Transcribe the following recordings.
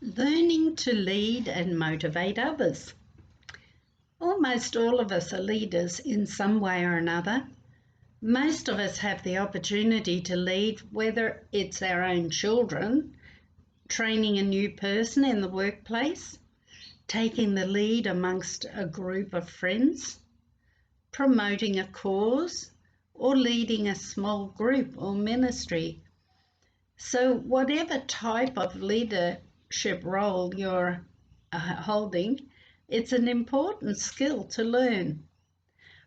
Learning to lead and motivate others. Almost all of us are leaders in some way or another. Most of us have the opportunity to lead, whether it's our own children, training a new person in the workplace, taking the lead amongst a group of friends, promoting a cause, or leading a small group or ministry. So, whatever type of leadership role you're holding, it's an important skill to learn.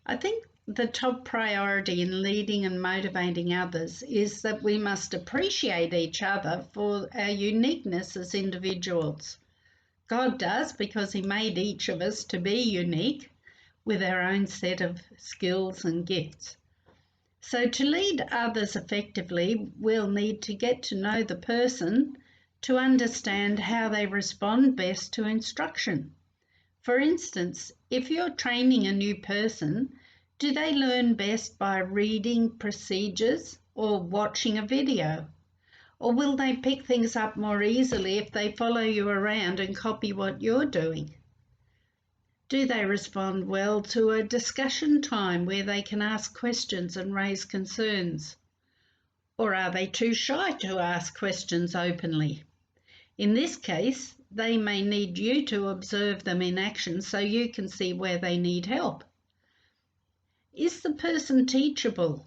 I think the top priority in leading and motivating others is that we must appreciate each other for our uniqueness as individuals. God does, because He made each of us to be unique with our own set of skills and gifts. So to lead others effectively, we'll need to get to know the person to understand how they respond best to instruction. For instance, if you're training a new person, do they learn best by reading procedures or watching a video? Or will they pick things up more easily if they follow you around and copy what you're doing? Do they respond well to a discussion time where they can ask questions and raise concerns? Or are they too shy to ask questions openly? In this case, they may need you to observe them in action so you can see where they need help. Is the person teachable?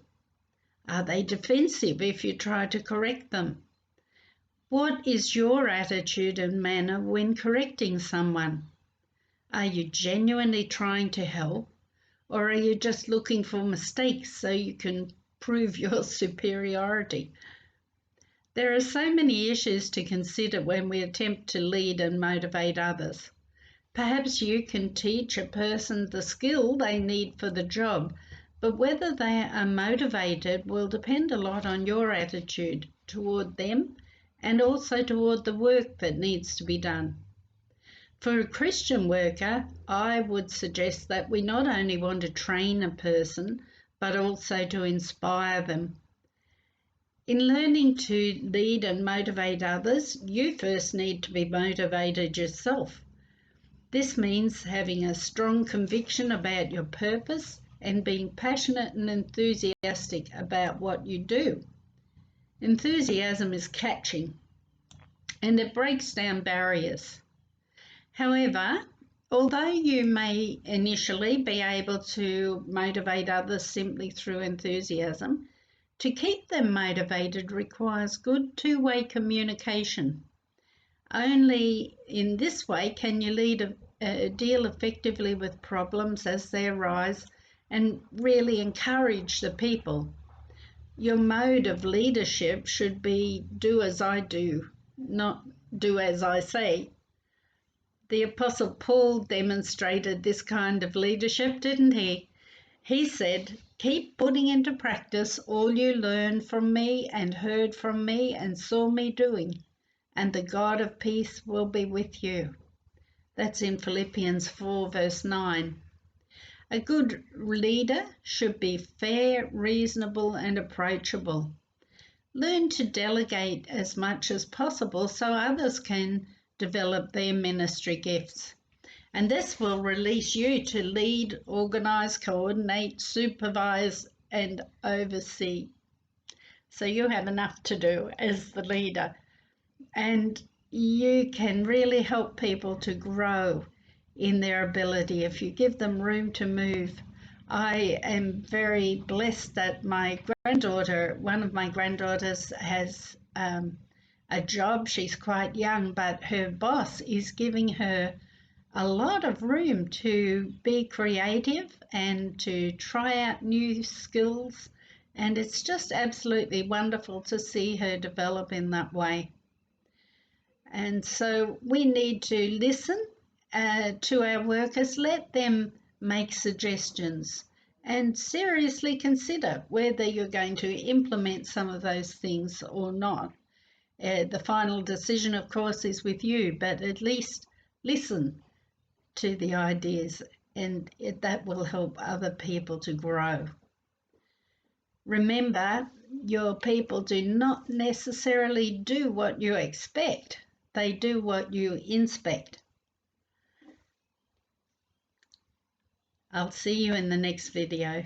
Are they defensive if you try to correct them? What is your attitude and manner when correcting someone? Are you genuinely trying to help, or are you just looking for mistakes so you can prove your superiority? There are so many issues to consider when we attempt to lead and motivate others. Perhaps you can teach a person the skill they need for the job, but whether they are motivated will depend a lot on your attitude toward them and also toward the work that needs to be done. For a Christian worker, I would suggest that we not only want to train a person, but also to inspire them. In learning to lead and motivate others, you first need to be motivated yourself. This means having a strong conviction about your purpose and being passionate and enthusiastic about what you do. Enthusiasm is catching and it breaks down barriers. However, although you may initially be able to motivate others simply through enthusiasm, to keep them motivated requires good two-way communication. Only in this way can you deal effectively with problems as they arise and really encourage the people. Your mode of leadership should be do as I do, not do as I say. The Apostle Paul demonstrated this kind of leadership, didn't he? He said, "Keep putting into practice all you learned from me and heard from me and saw me doing, and the God of peace will be with you." That's in Philippians 4, verse 9. A good leader should be fair, reasonable, and approachable. Learn to delegate as much as possible so others can develop their ministry gifts. And this will release you to lead, organise, coordinate, supervise, and oversee. So you have enough to do as the leader. And you can really help people to grow in their ability if you give them room to move. I am very blessed that one of my granddaughters has a job. She's quite young, but her boss is giving her a lot of room to be creative and to try out new skills. And it's just absolutely wonderful to see her develop in that way. And so we need to listen to our workers, let them make suggestions, and seriously consider whether you're going to implement some of those things or not. The final decision, of course, is with you, but at least listen to the ideas, and that will help other people to grow. Remember, your people do not necessarily do what you expect, they do what you inspect. I'll see you in the next video.